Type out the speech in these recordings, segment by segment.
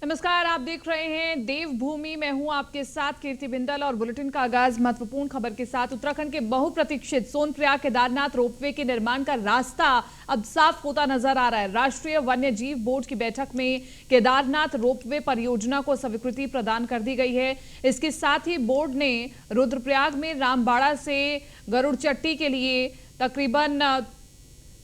नमस्कार, आप देख रहे हैं देवभूमि। मैं हूं आपके साथ कीर्ति बिंदल और बुलेटिन का आगाज महत्वपूर्ण खबर के साथ। उत्तराखंड के बहुप्रतीक्षित सोनप्रयाग केदारनाथ रोपवे के निर्माण का रास्ता अब साफ होता नजर आ रहा है। राष्ट्रीय वन्य जीव बोर्ड की बैठक में केदारनाथ रोपवे परियोजना को स्वीकृति प्रदान कर दी गई है। इसके साथ ही बोर्ड ने रुद्रप्रयाग में रामबाड़ा से गरुड़चट्टी के लिए तकरीबन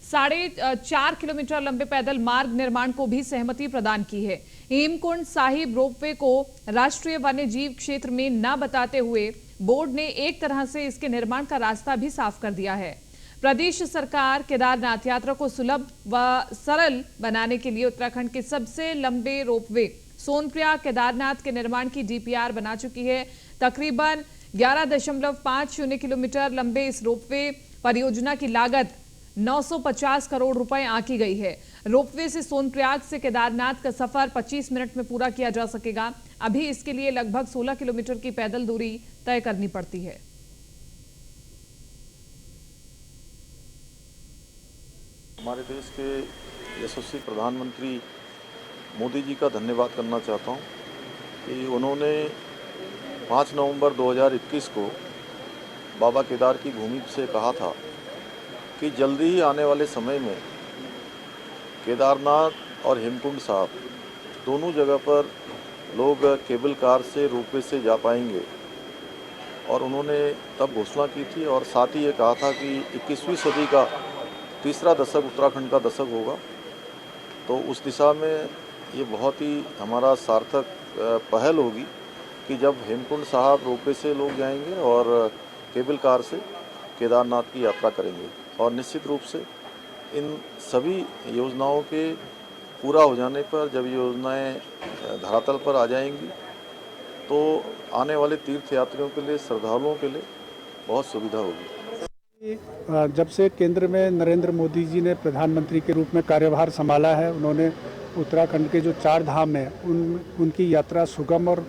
4.5 किलोमीटर लंबे पैदल मार्ग निर्माण को भी सहमति प्रदान की है। हेमकुंड साहिब रोपवे को राष्ट्रीय वन्य जीव क्षेत्र में न बताते हुए बोर्ड ने एक तरह से इसके निर्माण का रास्ता भी साफ कर दिया है। प्रदेश सरकार केदारनाथ यात्रा को सुलभ व सरल बनाने के लिए उत्तराखंड के सबसे लंबे रोपवे सोनप्रयाग केदारनाथ के निर्माण की डीपीआर बना चुकी है। तकरीबन 11.50 किलोमीटर लंबे इस रोपवे परियोजना की लागत 950 करोड़ रुपए आंकी गई है। रोपवे से सोनप्रयाग से केदारनाथ का सफर 25 मिनट में पूरा किया जा सकेगा। अभी इसके लिए लगभग 16 किलोमीटर की पैदल दूरी तय करनी पड़ती है। हमारे देश के यशस्वी प्रधानमंत्री मोदी जी का धन्यवाद करना चाहता हूं कि उन्होंने 5 नवंबर 2021 को बाबा केदार की भूमि से कहा था कि जल्दी ही आने वाले समय में केदारनाथ और हेमकुंड साहिब दोनों जगह पर लोग केबल कार से रोपवे से जा पाएंगे। और उन्होंने तब घोषणा की थी और साथ ही ये कहा था कि 21वीं सदी का तीसरा दशक उत्तराखंड का दशक होगा। तो उस दिशा में ये बहुत ही हमारा सार्थक पहल होगी कि जब हेमकुंड साहिब रोपवे से लोग जाएंगे और केबल कार से केदारनाथ की यात्रा करेंगे। और निश्चित रूप से इन सभी योजनाओं के पूरा हो जाने पर जब योजनाएं धरातल पर आ जाएंगी तो आने वाले तीर्थयात्रियों के लिए, श्रद्धालुओं के लिए बहुत सुविधा होगी। जब से केंद्र में नरेंद्र मोदी जी ने प्रधानमंत्री के रूप में कार्यभार संभाला है, उन्होंने उत्तराखंड के जो 4 धाम हैं उनकी यात्रा सुगम और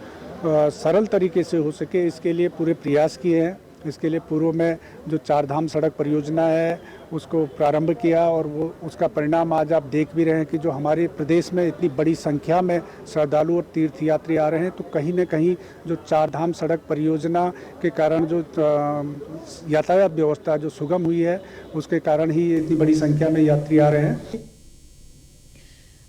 सरल तरीके से हो सके, इसके लिए पूरे प्रयास किए हैं। इसके लिए पूर्व में जो 4 धाम सड़क परियोजना है उसको प्रारंभ किया और वो उसका परिणाम आज आप देख भी रहे हैं कि जो हमारे प्रदेश में इतनी बड़ी संख्या में श्रद्धालु और तीर्थयात्री आ रहे हैं, तो कहीं न कहीं जो 4 धाम सड़क परियोजना के कारण जो यातायात व्यवस्था जो सुगम हुई है उसके कारण ही इतनी बड़ी संख्या में यात्री आ रहे हैं।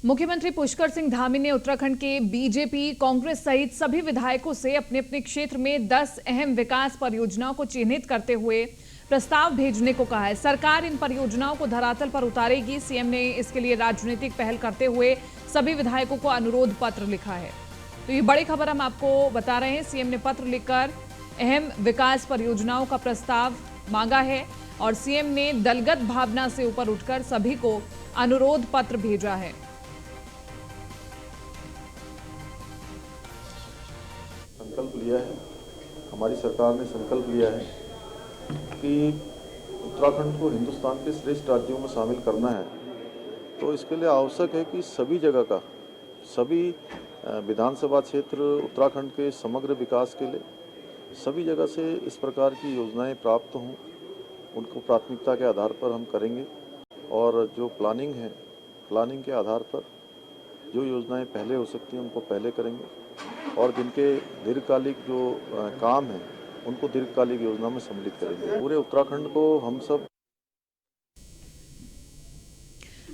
मुख्यमंत्री पुष्कर सिंह धामी ने उत्तराखंड के बीजेपी, कांग्रेस सहित सभी विधायकों से अपने अपने क्षेत्र में 10 अहम विकास परियोजनाओं को चिन्हित करते हुए प्रस्ताव भेजने को कहा है। सरकार इन परियोजनाओं को धरातल पर उतारेगी। सीएम ने इसके लिए राजनीतिक पहल करते हुए सभी विधायकों को अनुरोध पत्र लिखा है। तो ये बड़ी खबर हम आपको बता रहे हैं। सीएम ने पत्र लिखकर अहम विकास परियोजनाओं का प्रस्ताव मांगा है और सीएम ने दलगत भावना से ऊपर उठकर सभी को अनुरोध पत्र भेजा है। संकल्प लिया है, हमारी सरकार ने संकल्प लिया है कि उत्तराखंड को हिंदुस्तान के श्रेष्ठ राज्यों में शामिल करना है। तो इसके लिए आवश्यक है कि सभी जगह का, सभी विधानसभा क्षेत्र उत्तराखंड के समग्र विकास के लिए सभी जगह से इस प्रकार की योजनाएं प्राप्त हों। उनको प्राथमिकता के आधार पर हम करेंगे और जो प्लानिंग है, प्लानिंग के आधार पर जो योजनाएं पहले हो सकती हैं उनको पहले करेंगे और जिनके दीर्घकालिक जो काम हैं उनको दीर्घकालिक योजना में सम्मिलित करेंगे। पूरे उत्तराखंड को हम सब।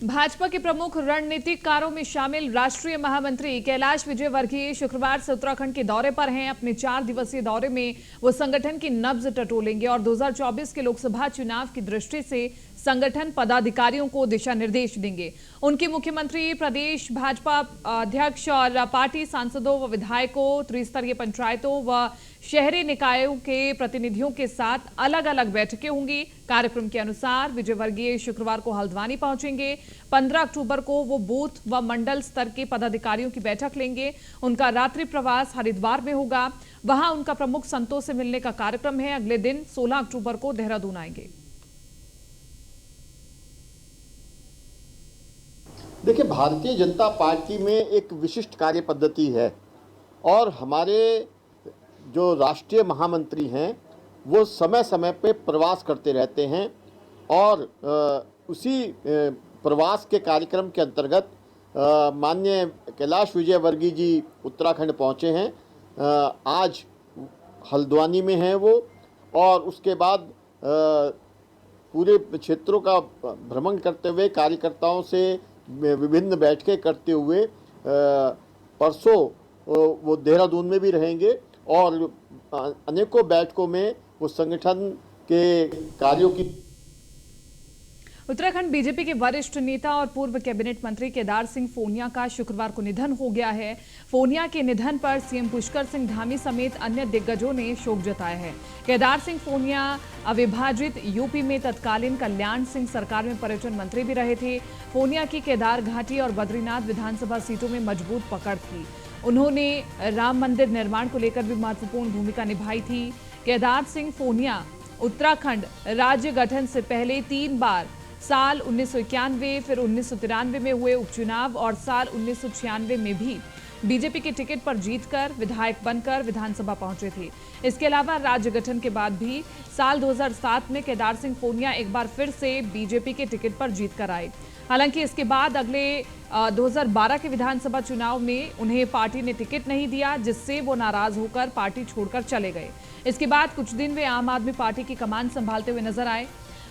भाजपा के प्रमुख रणनीतिकारों में शामिल राष्ट्रीय महामंत्री कैलाश विजयवर्गीय शुक्रवार से उत्तराखंड के दौरे पर हैं। अपने 4 दिवसीय दौरे में वो संगठन की नब्ज टटोलेंगे और 2024 के लोकसभा चुनाव की दृष्टि से संगठन पदाधिकारियों को दिशा निर्देश देंगे। उनकी मुख्यमंत्री, प्रदेश भाजपा अध्यक्ष और पार्टी सांसदों व विधायकों, त्रिस्तरीय पंचायतों व शहरी निकायों के प्रतिनिधियों के साथ अलग अलग बैठकें होंगी। कार्यक्रम के अनुसार विजयवर्गीय शुक्रवार को हल्द्वानी पहुंचेंगे। 15 अक्टूबर को वो बूथ व मंडल स्तर के पदाधिकारियों की बैठक लेंगे। उनका रात्रि प्रवास हरिद्वार में होगा। वहां उनका प्रमुख संतों से मिलने का कार्यक्रम है। अगले दिन 16 अक्टूबर को देहरादून आएंगे। देखिए, भारतीय जनता पार्टी में एक विशिष्ट कार्य पद्धति है और हमारे जो राष्ट्रीय महामंत्री हैं वो समय समय पे प्रवास करते रहते हैं और उसी प्रवास के कार्यक्रम के अंतर्गत माननीय कैलाश विजयवर्गीय जी उत्तराखंड पहुँचे हैं। आज हल्द्वानी में हैं वो, और उसके बाद पूरे क्षेत्रों का भ्रमण करते हुए, कार्यकर्ताओं से विभिन्न बैठकें करते हुए परसों वो देहरादून में भी रहेंगे और अनेकों बैठकों में वो संगठन के कार्यों की। उत्तराखंड बीजेपी के वरिष्ठ नेता और पूर्व कैबिनेट मंत्री केदार सिंह फोनिया का शुक्रवार को निधन हो गया है। फोनिया के निधन पर सीएम पुष्कर सिंह धामी समेत अन्य दिग्गजों ने शोक जताया है। केदार सिंह फोनिया अविभाजित यूपी में तत्कालीन कल्याण सिंह सरकार में पर्यटन मंत्री भी रहे थे। फोनिया की केदार घाटी और बद्रीनाथ विधानसभा सीटों में मजबूत पकड़ थी। उन्होंने राम मंदिर निर्माण को लेकर भी महत्वपूर्ण भूमिका निभाई थी। केदार सिंह फोनिया उत्तराखंड राज्य गठन से पहले 3 बार साल 1991, फिर 1993 में हुए उपचुनाव और साल 1996 में भी बीजेपी के टिकट पर जीतकर विधायक बनकर विधानसभा पहुंचे थे। इसके अलावा राज्य गठन के बाद भी साल 2007 में केदार सिंह फोनिया एक बार फिर से बीजेपी के टिकट पर जीतकर आए। हालांकि इसके बाद अगले 2012 के विधानसभा चुनाव में उन्हें पार्टी ने टिकट नहीं दिया, जिससे वो नाराज होकर पार्टी छोड़कर चले गए। इसके बाद कुछ दिन वे आम आदमी पार्टी की कमान संभालते हुए नजर आए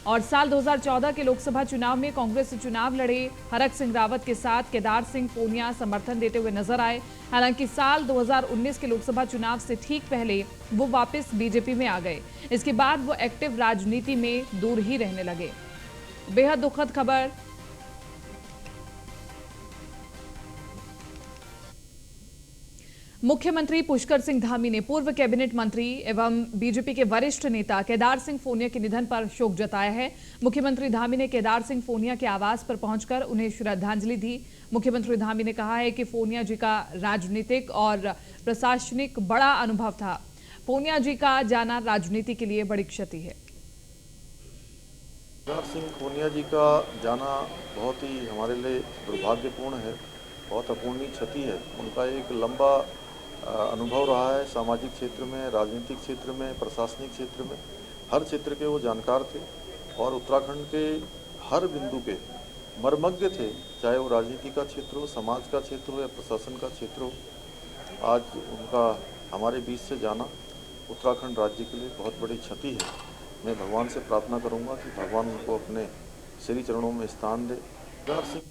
और साल 2014 के लोकसभा चुनाव में कांग्रेस से चुनाव लड़े हरक सिंह रावत के साथ केदार सिंह फोनिया समर्थन देते हुए नजर आए। हालांकि साल 2019 के लोकसभा चुनाव से ठीक पहले वो वापस बीजेपी में आ गए। इसके बाद वो एक्टिव राजनीति में दूर ही रहने लगे। बेहद दुखद खबर। मुख्यमंत्री पुष्कर सिंह धामी ने पूर्व कैबिनेट मंत्री एवं बीजेपी के वरिष्ठ नेता केदार सिंह फोनिया के निधन पर शोक जताया है। मुख्यमंत्री धामी ने केदार सिंह फोनिया के आवास पर पहुंचकर उन्हें श्रद्धांजलि दी। मुख्यमंत्री धामी ने कहा है कि फोनिया जी का राजनीतिक और प्रशासनिक बड़ा अनुभव था। फोनिया जी का जाना राजनीति के लिए बड़ी क्षति है। केदार सिंह फोनिया जी का जाना बहुत ही हमारे लिए दुर्भाग्यपूर्ण है, बहुत अपूर्णीय क्षति है। उनका एक लंबा अनुभव रहा है सामाजिक क्षेत्र में, राजनीतिक क्षेत्र में, प्रशासनिक क्षेत्र में, हर क्षेत्र के वो जानकार थे और उत्तराखंड के हर बिंदु के मर्मज्ञ थे, चाहे वो राजनीति का क्षेत्र हो, समाज का क्षेत्र हो या प्रशासन का क्षेत्र हो। आज उनका हमारे बीच से जाना उत्तराखंड राज्य के लिए बहुत बड़ी क्षति है। मैं भगवान से प्रार्थना करूंगा कि भगवान उनको अपने श्री चरणों में स्थान दे। केदार सिंह।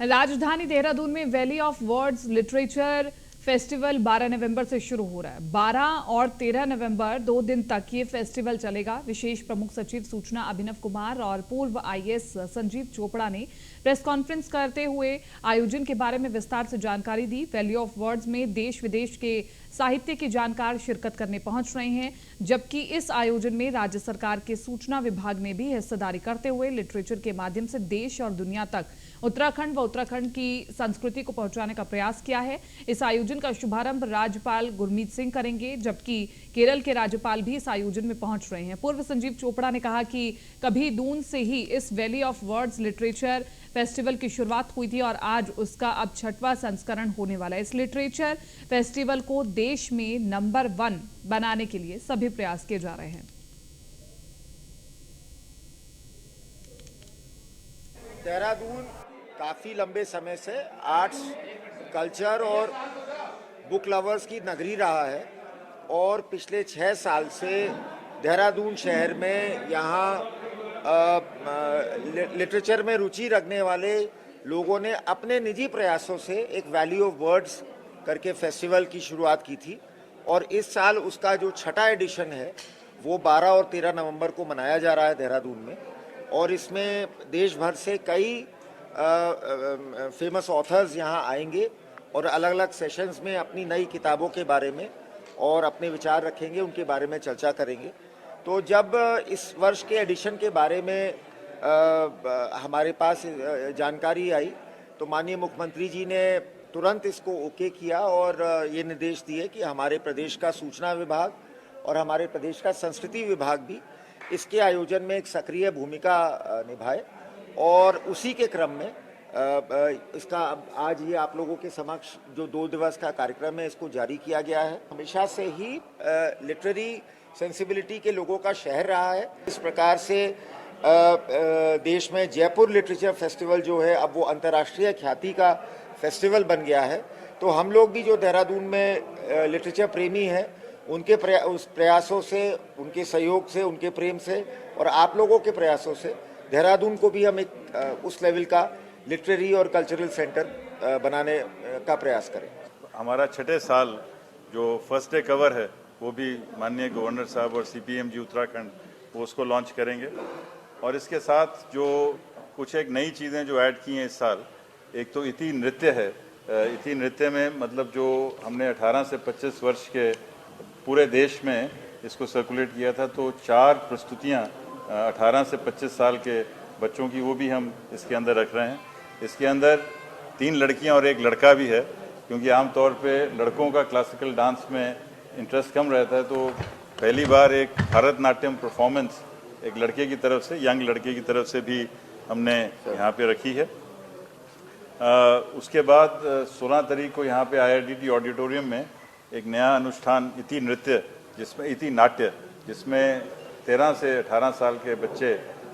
राजधानी देहरादून में valley of words literature festival 12 नवंबर से शुरू हो रहा है। 12 और 13 नवंबर 2 दिन तक ये फेस्टिवल चलेगा। विशेष प्रमुख सचिव सूचना अभिनव कुमार और पूर्व आईएएस संजीव चोपड़ा ने प्रेस कॉन्फ्रेंस करते हुए आयोजन के बारे में विस्तार से जानकारी दी। वैली ऑफ वर्ड्स में देश विदेश के साहित्य के जानकार शिरकत करने पहुंच रहे हैं, जबकि इस आयोजन में राज्य सरकार के सूचना विभाग ने भी हिस्सेदारी करते हुए लिटरेचर के माध्यम से देश और दुनिया तक उत्तराखंड व उत्तराखंड की संस्कृति को पहुंचाने का प्रयास किया है। इस आयोजन का शुभारंभ राज्यपाल गुरमीत सिंह करेंगे, जबकि केरल के राज्यपाल भी इस आयोजन में पहुंच रहे हैं। पूर्व संजीव चोपड़ा ने कहा कि कभी दून से ही इस valley of words literature festival की शुरुआत हुई थी और आज उसका अब 6वां संस्करण होने वाला है। इस लिटरेचर फेस्टिवल को देश में नंबर 1 बनाने के लिए सभी प्रयास किए जा रहे हैं। देहरादून काफ़ी लंबे समय से आर्ट्स, कल्चर और बुक लवर्स की नगरी रहा है और पिछले 6 साल से देहरादून शहर में यहाँ लिटरेचर में रुचि रखने वाले लोगों ने अपने निजी प्रयासों से एक वैली ऑफ वर्ड्स करके फेस्टिवल की शुरुआत की थी और इस साल उसका जो 6वां एडिशन है वो 12 और 13 नवंबर को मनाया जा रहा है देहरादून में। और इसमें देश भर से कई फेमस ऑथर्स यहाँ आएंगे और अलग अलग सेशंस में अपनी नई किताबों के बारे में और अपने विचार रखेंगे, उनके बारे में चर्चा करेंगे। तो जब इस वर्ष के एडिशन के बारे में हमारे पास जानकारी आई तो माननीय मुख्यमंत्री जी ने तुरंत इसको ओके किया और ये निर्देश दिए कि हमारे प्रदेश का सूचना विभाग और हमारे प्रदेश का संस्कृति विभाग भी इसके आयोजन में एक सक्रिय भूमिका निभाए। और उसी के क्रम में इसका आज ये आप लोगों के समक्ष जो 2 दिवस का कार्यक्रम है इसको जारी किया गया है। हमेशा से ही लिटरेरी सेंसिबिलिटी के लोगों का शहर रहा है। इस प्रकार से देश में जयपुर लिटरेचर फेस्टिवल जो है अब वो अंतर्राष्ट्रीय ख्याति का फेस्टिवल बन गया है। तो हम लोग भी जो देहरादून में लिटरेचर प्रेमी हैं उनके उस प्रयासों से, उनके सहयोग से, उनके प्रेम से और आप लोगों के प्रयासों से देहरादून को भी हम एक उस लेवल का लिटरेरी और कल्चरल सेंटर बनाने का प्रयास करें। हमारा 6ठे साल जो फर्स्ट डे कवर है वो भी माननीय गवर्नर साहब और CPM जी उत्तराखंड वो उसको लॉन्च करेंगे। और इसके साथ जो कुछ एक नई चीज़ें जो ऐड की हैं इस साल, एक तो इति नृत्य है। इति नृत्य में मतलब जो हमने 18 से 25 वर्ष के पूरे देश में इसको सर्कुलेट किया था, तो 4 प्रस्तुतियाँ 18 से 25 साल के बच्चों की वो भी हम इसके अंदर रख रहे हैं। इसके अंदर 3 लड़कियां और 1 लड़का भी है, क्योंकि आमतौर पे लड़कों का क्लासिकल डांस में इंटरेस्ट कम रहता है। तो पहली बार एक भरतनाट्यम परफॉर्मेंस एक लड़के की तरफ से, यंग लड़के की तरफ से भी हमने यहाँ पे रखी है। उसके बाद 16 तारीख को यहाँ पे IRDT ऑडिटोरियम में एक नया अनुष्ठान इति नृत्य, जिसमें इति नाट्य, जिसमें 13 से 18 साल के बच्चे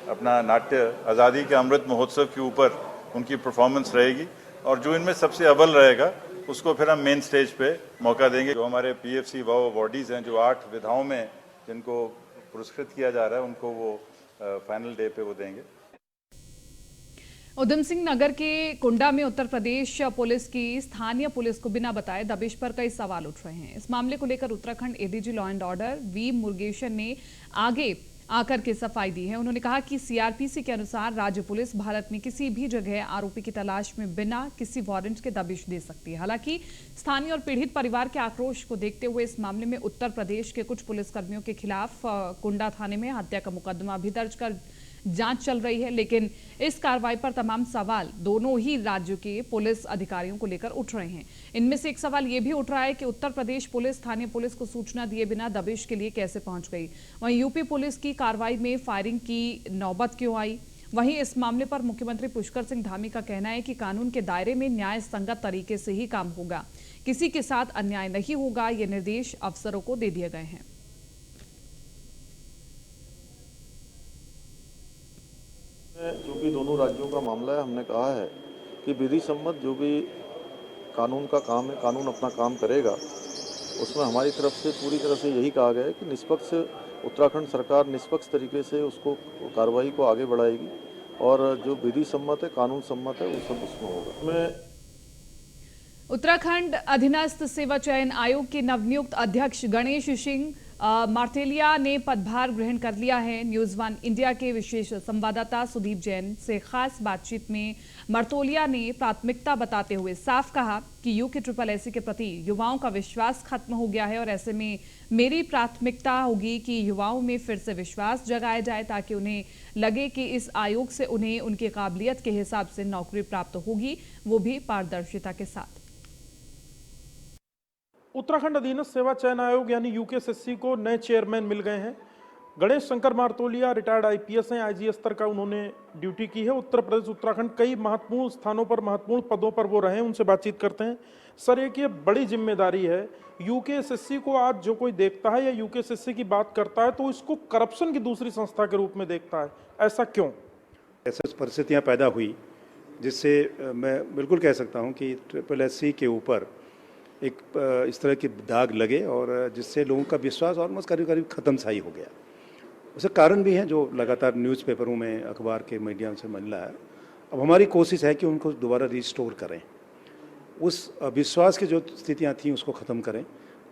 अपना नाट्य आज़ादी के अमृत महोत्सव के ऊपर उनकी परफॉर्मेंस रहेगी। और जो इनमें सबसे अव्वल रहेगा उसको फिर हम मेन स्टेज पे मौका देंगे। जो हमारे PFC वाव अवॉर्डीज़ हैं, जो 8 विधाओं में जिनको पुरस्कृत किया जा रहा है, उनको वो फाइनल डे पे वो देंगे। उधम सिंह नगर के कुंडा में उत्तर प्रदेश पुलिस की स्थानीय पुलिस को बिना बताए दबिश पर कई सवाल उठ रहे हैं। इस मामले को लेकर Uttarakhand ADG law and order V Murugesan ने आगे आकर के सफाई दी है। उन्होंने कहा कि CRPC के अनुसार राज्य पुलिस भारत में किसी भी जगह आरोपी की तलाश में बिना किसी वारंट के दबिश दे सकती है। हालांकि स्थानीय और पीड़ित परिवार के आक्रोश को देखते हुए इस मामले में उत्तर प्रदेश के कुछ पुलिसकर्मियों के खिलाफ कुंडा थाने में हत्या का मुकदमा भी दर्ज कर जांच चल रही है। लेकिन इस कार्रवाई पर तमाम सवाल दोनों ही राज्यों के पुलिस अधिकारियों को लेकर उठ रहे हैं। इनमें से एक सवाल यह भी उठ रहा है कि उत्तर प्रदेश पुलिस स्थानीय पुलिस को सूचना दिए बिना दबिश के लिए कैसे पहुंच गई। वहीं यूपी पुलिस की कार्रवाई में फायरिंग की नौबत क्यों आई। वहीं इस मामले पर मुख्यमंत्री पुष्कर सिंह धामी का कहना है कि कानून के दायरे में न्याय संगत तरीके से ही काम होगा, किसी के साथ अन्याय नहीं होगा। ये निर्देश अफसरों को दे दिए गए हैं। जो भी दोनों राज्यों का मामला है, हमने कहा है कि विधि सम्मत जो भी कानून का काम है, कानून अपना काम करेगा। उसमें हमारी तरफ से पूरी तरह से यही कहा गया है कि निष्पक्ष उत्तराखंड सरकार निष्पक्ष तरीके से उसको कार्रवाई को आगे बढ़ाएगी और जो विधि सम्मत है, कानून सम्मत है, वो सब उसमें होगा। उत्तराखंड अधीनस्थ सेवा चयन आयोग के नवनियुक्त अध्यक्ष गणेश सिंह मार्तेलिया ने पदभार ग्रहण कर लिया है। न्यूज़ 1 इंडिया के विशेष संवाददाता सुदीप जैन से खास बातचीत में मार्तोलिया ने प्राथमिकता बताते हुए साफ कहा कि UKSSC के प्रति युवाओं का विश्वास खत्म हो गया है और ऐसे में मेरी प्राथमिकता होगी कि युवाओं में फिर से विश्वास जगाया जाए, ताकि उन्हें लगे कि इस आयोग से उन्हें उनकी काबिलियत के हिसाब से नौकरी प्राप्त होगी, वो भी पारदर्शिता के साथ। उत्तराखंड अधीनस्थ सेवा चयन आयोग यानी UKSSC को नए चेयरमैन मिल गए हैं। गणेश शंकर मार्तोलिया रिटायर्ड IPS हैं, IG स्तर का उन्होंने ड्यूटी की है। उत्तर प्रदेश उत्तराखंड कई महत्वपूर्ण स्थानों पर, महत्वपूर्ण पदों पर वो रहे, उनसे बातचीत करते हैं। सर, एक ये बड़ी जिम्मेदारी है, UKSSC को आज जो कोई देखता है या UKSSC की बात करता है तो इसको करप्शन की दूसरी संस्था के रूप में देखता है, ऐसा क्यों? ऐसी परिस्थितियाँ पैदा हुई जिससे मैं बिल्कुल कह सकता हूँ कि SSC के ऊपर एक इस तरह की दाग लगे और जिससे लोगों का विश्वास ऑलमोस्ट करीब करीब ख़त्म सा ही हो गया। उसके कारण भी हैं जो लगातार न्यूज़पेपरों में, अखबार के मीडिया से मिल रहा है। अब हमारी कोशिश है कि उनको दोबारा रिस्टोर करें, उस विश्वास की जो स्थितियां थीं उसको ख़त्म करें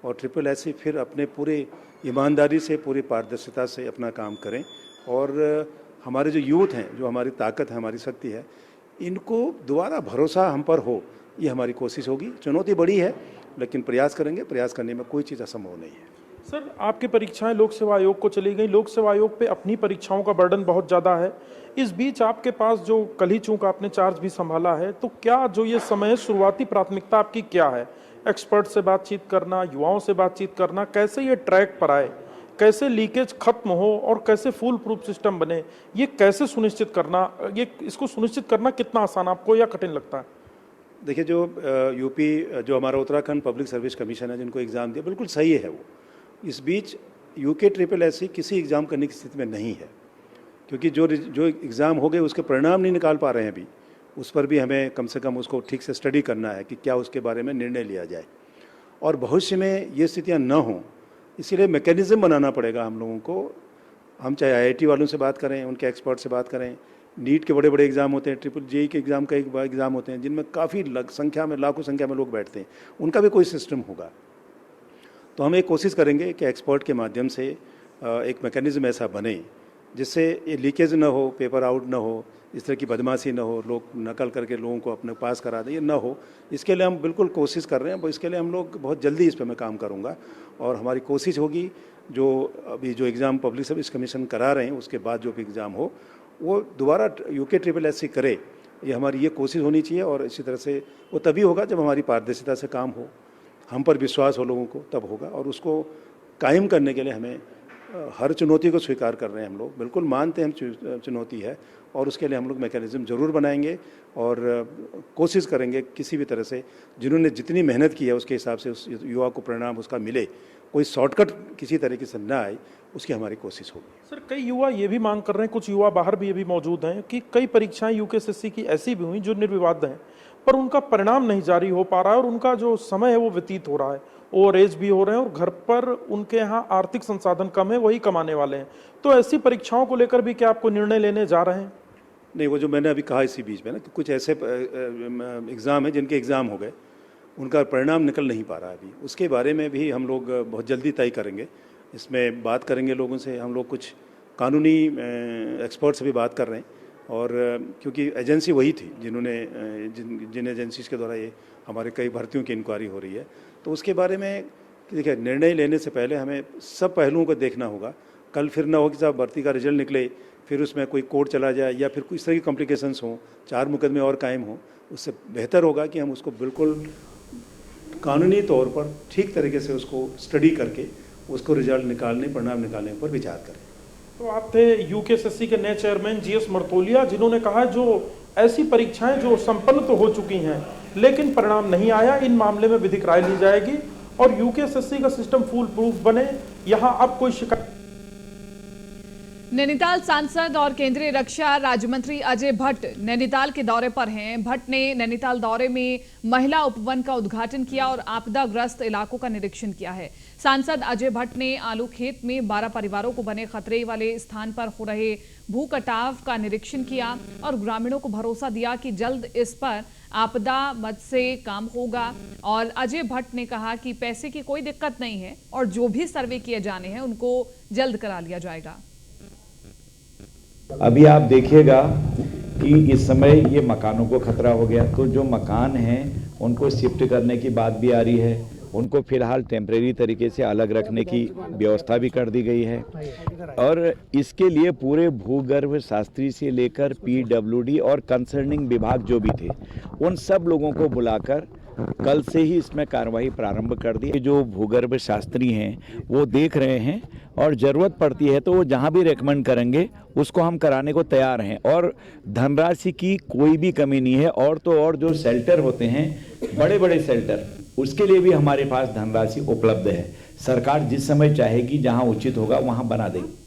और SSC फिर अपने पूरे ईमानदारी से, पूरी पारदर्शिता से अपना काम करें और हमारे जो यूथ हैं, जो हमारी ताकत है, हमारी शक्ति है, इनको दोबारा भरोसा हम पर हो, ये हमारी कोशिश होगी। चुनौती बड़ी है लेकिन प्रयास करेंगे, प्रयास करने में कोई चीज़ असंभव नहीं है। सर, आपकी परीक्षाएं लोक सेवा आयोग को चली गई। लोक सेवा आयोग पे अपनी परीक्षाओं का बर्डन बहुत ज़्यादा है। इस बीच आपके पास जो कल ही चूंकि आपने चार्ज भी संभाला है, तो क्या जो ये समय है, शुरुआती प्राथमिकता आपकी क्या है? एक्सपर्ट से बातचीत करना, युवाओं से बातचीत करना, कैसे ये ट्रैक पर आए, कैसे लीकेज खत्म हो और कैसे फुल प्रूफ सिस्टम बने, ये कैसे सुनिश्चित करना, इसको सुनिश्चित करना कितना आसान आपको या कठिन लगता है? देखिए, जो यूपी, जो हमारा उत्तराखंड पब्लिक सर्विस कमीशन है, जिनको एग्ज़ाम दिया, बिल्कुल सही है वो। इस बीच UKSSC किसी एग्ज़ाम करने की स्थिति में नहीं है क्योंकि जो एग्ज़ाम हो गए उसके परिणाम नहीं निकाल पा रहे हैं अभी, उस पर भी हमें कम से कम उसको ठीक से स्टडी करना है कि क्या उसके बारे में निर्णय लिया जाए और भविष्य में ये स्थितियाँ न हों, इसीलिए मैकेनिज़्म बनाना पड़ेगा हम लोगों को। हम चाहे आईआईटी वालों से बात करें, उनके एक्सपर्ट से बात करें, नीट के बड़े बड़े एग्ज़ाम होते हैं, ट्रिपल जेईई के एग्ज़ाम का एक एग्ज़ाम होते हैं जिनमें काफ़ी संख्या में, लाखों संख्या में लोग बैठते हैं, उनका भी कोई सिस्टम होगा। तो हम एक कोशिश करेंगे कि एक्सपर्ट के माध्यम से एक मैकेनिज़्म ऐसा बने जिससे ये लीकेज ना हो, पेपर आउट ना हो, इस तरह की बदमाशी ना हो, लोग नकल करके लोगों को अपने पास करा दें, ये ना हो। इसके लिए हम बिल्कुल कोशिश कर रहे हैं। इसके लिए हम लोग बहुत जल्दी इस पर मैं काम करूँगा और हमारी कोशिश होगी जो अभी जो एग्ज़ाम पब्लिक सर्विस कमीशन करा रहे हैं उसके बाद जो भी एग्ज़ाम हो वो दोबारा यूके SSC करे, ये हमारी ये कोशिश होनी चाहिए। और इसी तरह से वो तभी होगा जब हमारी पारदर्शिता से काम हो, हम पर विश्वास हो लोगों को, तब होगा। और उसको कायम करने के लिए हमें हर चुनौती को स्वीकार कर रहे हैं हम लोग, बिल्कुल मानते हैं हम चुनौती है और उसके लिए हम लोग मैकेनिज़्म ज़रूर बनाएंगे और कोशिश करेंगे किसी भी तरह से जिन्होंने जितनी मेहनत की है उसके हिसाब से उस युवा को परिणाम उसका मिले, कोई शॉर्टकट किसी तरीके से ना आए, उसकी हमारी कोशिश होगी। सर, कई युवा ये भी मांग कर रहे हैं, कुछ युवा बाहर भी ये भी मौजूद हैं कि कई परीक्षाएं यूकेएसएससी की ऐसी भी हुई जो निर्विवाद हैं पर उनका परिणाम नहीं जारी हो पा रहा है और उनका जो समय है वो व्यतीत हो रहा है, ओवर एज भी हो रहे हैं और घर पर उनके यहाँ आर्थिक संसाधन कम है, वही कमाने वाले हैं। तो ऐसी परीक्षाओं को लेकर भी क्या आपको निर्णय लेने जा रहे हैं? नहीं, वो जो मैंने अभी कहा इसी बीच में ना कि कुछ ऐसे एग्ज़ाम हैं जिनके एग्ज़ाम हो गए, उनका परिणाम निकल नहीं पा रहा है अभी, उसके बारे में भी हम लोग बहुत जल्दी तय करेंगे। इसमें बात करेंगे लोगों से, हम लोग कुछ कानूनी एक्सपर्ट से भी बात कर रहे हैं और क्योंकि एजेंसी वही थी जिन्होंने जिन एजेंसीज़ के द्वारा ये हमारे कई भर्तियों की इंक्वायरी हो रही है, तो उसके बारे में देखिए निर्णय लेने से पहले हमें सब पहलुओं को देखना होगा। कल फिर ना हो कि साहब भर्ती का रिजल्ट निकले फिर उसमें कोई कोर्ट चला जाए या फिर कोई इस तरह की कॉम्प्लिकेशंस हों, 4 मुकदमे और कायम हों। उससे बेहतर होगा कि हम उसको बिल्कुल कानूनी तौर पर ठीक तरीके से उसको स्टडी करके उसको रिजल्ट निकालने, परिणाम निकालने पर विचार करें। तो आप थे यूकेएसएससी के नए चेयरमैन GS मर्तोलिया, जिन्होंने कहा जो ऐसी परीक्षाएं जो संपन्न तो हो चुकी हैं लेकिन परिणाम नहीं आया, इन मामले में विधिक राय ली जाएगी और यूकेएसएससी का सिस्टम फूल प्रूफ बने, यहां अब कोई शिकायत। नैनीताल सांसद और केंद्रीय रक्षा राज्य मंत्री अजय भट्ट नैनीताल के दौरे पर हैं। भट्ट ने नैनीताल दौरे में महिला उपवन का उद्घाटन किया और आपदाग्रस्त इलाकों का निरीक्षण किया है। सांसद अजय भट्ट ने आलू खेत में 12 परिवारों को बने खतरे वाले स्थान पर हो रहे भू कटाव का निरीक्षण किया और ग्रामीणों को भरोसा दिया कि जल्द इस पर आपदा मद से काम होगा। और अजय भट्ट ने कहा कि पैसे की कोई दिक्कत नहीं है और जो भी सर्वे किए जाने हैं उनको जल्द करा लिया जाएगा। अभी आप देखिएगा कि इस समय ये मकानों को खतरा हो गया, तो जो मकान हैं उनको शिफ्ट करने की बात भी आ रही है, उनको फिलहाल टेम्परेरी तरीके से अलग रखने की व्यवस्था भी कर दी गई है और इसके लिए पूरे भूगर्भ शास्त्री से लेकर PWD और कंसर्निंग विभाग जो भी थे उन सब लोगों को बुलाकर कल से ही इसमें कार्रवाई प्रारंभ कर दी। जो भूगर्भ शास्त्री हैं वो देख रहे हैं और ज़रूरत पड़ती है तो वो जहाँ भी रेकमेंड करेंगे उसको हम कराने को तैयार हैं और धनराशि की कोई भी कमी नहीं है। और तो और जो शेल्टर होते हैं, बड़े बड़े शेल्टर, उसके लिए भी हमारे पास धनराशि उपलब्ध है। सरकार जिस समय चाहेगी, जहाँ उचित होगा वहाँ बना देगी।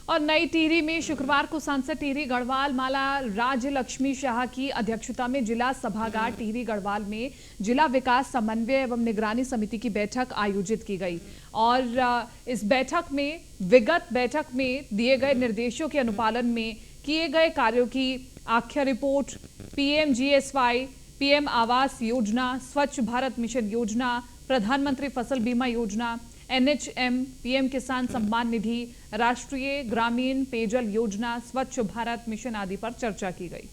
और नई टिहरी में शुक्रवार को सांसद टिहरी गढ़वाल माला राज्य लक्ष्मी शाह की अध्यक्षता में जिला सभागार टिहरी गढ़वाल में जिला विकास समन्वय एवं निगरानी समिति की बैठक आयोजित की गई और इस बैठक में विगत बैठक में दिए गए निर्देशों के अनुपालन में किए गए कार्यों की आख्या report, PMGSY, PM Awas Yojana, स्वच्छ भारत मिशन योजना, प्रधानमंत्री फसल बीमा योजना, NHM, PM किसान सम्मान निधि, राष्ट्रीय ग्रामीण पेयजल योजना, स्वच्छ भारत मिशन आदि पर चर्चा की गई।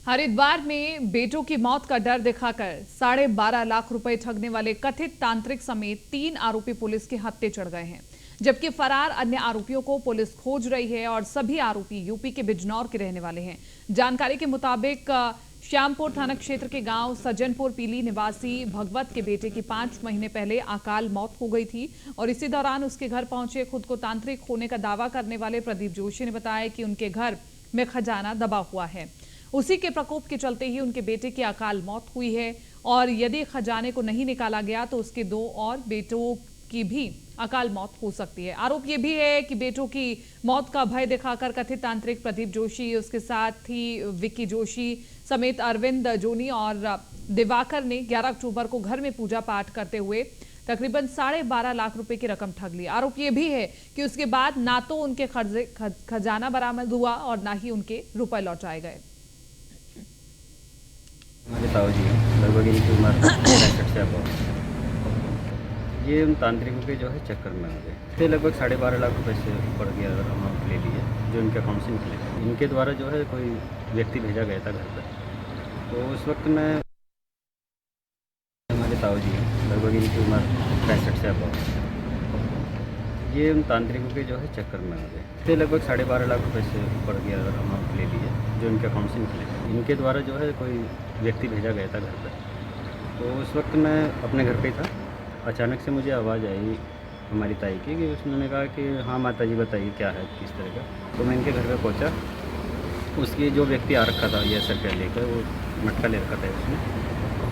हरिद्वार में बेटों की मौत का डर दिखाकर 12.5 लाख रुपए ठगने वाले कथित तांत्रिक समेत 3 आरोपी पुलिस के हत्थे चढ़ गए हैं, जबकि फरार अन्य आरोपियों को पुलिस खोज रही है और सभी आरोपी यूपी के बिजनौर के रहने वाले हैं। जानकारी के मुताबिक श्यामपुर थाना क्षेत्र के गांव सज्जनपुर पीली निवासी भगवत के बेटे की 5 महीने पहले अकाल मौत हो गई थी और इसी दौरान उसके घर पहुंचे खुद को तांत्रिक होने का दावा करने वाले प्रदीप जोशी ने बताया कि उनके घर में खजाना दबा हुआ है। उसी के प्रकोप के चलते ही उनके बेटे की अकाल मौत हुई है और यदि खजाने को नहीं निकाला गया तो उसके 2 और बेटों की भी अकाल मौत हो सकती है। आरोप ये भी है कि बेटों की मौत का भय दिखाकर कथित तांत्रिक प्रदीप जोशी, उसके साथ ही विक्की जोशी समेत अरविंद जोनी और दिवाकर ने 11 अक्टूबर को घर में पूजा पाठ करते हुए तकरीबन 12.5 लाख रुपए की रकम ठग ली। आरोप ये भी है कि उसके बाद ना तो उनके खजाना बरामद हुआ और ना ही उनके रुपए लौटाए गए। हमारे ताऊ जी हैं, लगभग इनकी उम्र 65 से अब ये उन तांत्रिकों के जो है चक्कर में आ गए थे। लगभग 12.5 लाख रुपए से ऊपर की अगर अमाउंट ले लिए जो इनके अकाउंट से निकले। इनके द्वारा जो है कोई व्यक्ति भेजा गया था घर पर, तो उस वक्त में हमारे ताऊ जी हैं, लगभग इनकी उम्र 65 से अब ये उन तांत्रिकों के जो है चक्कर में आ गए थे। लगभग 12.5 लाख रुपए से ऊपर की अगर अमाउंट ले लिए जो इनके अकाउंट से निकले। इनके द्वारा जो है कोई व्यक्ति भेजा गया था घर पर, तो उस वक्त मैं अपने घर पे था। अचानक से मुझे आवाज़ आई हमारी ताई की कि उसने कहा कि हाँ माता जी बताइए क्या है किस तरह का। तो मैं इनके घर पे पहुंचा। उसकी जो व्यक्ति आ रखा था ये सर लेकर, वो मटका ले रखा था उसने,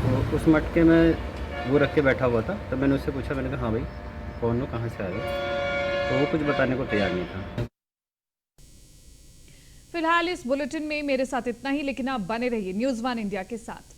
तो उस मटके में वो रख के बैठा हुआ था। तो मैंने उससे पूछा, मैंने कहा हाँ भाई कौन हो, कहाँ से आए हो? तो वो कुछ बताने को तैयार नहीं था। फिलहाल इस बुलेटिन में मेरे साथ इतना ही, लेकिन आप बने रहिए न्यूज़ 1 इंडिया के साथ।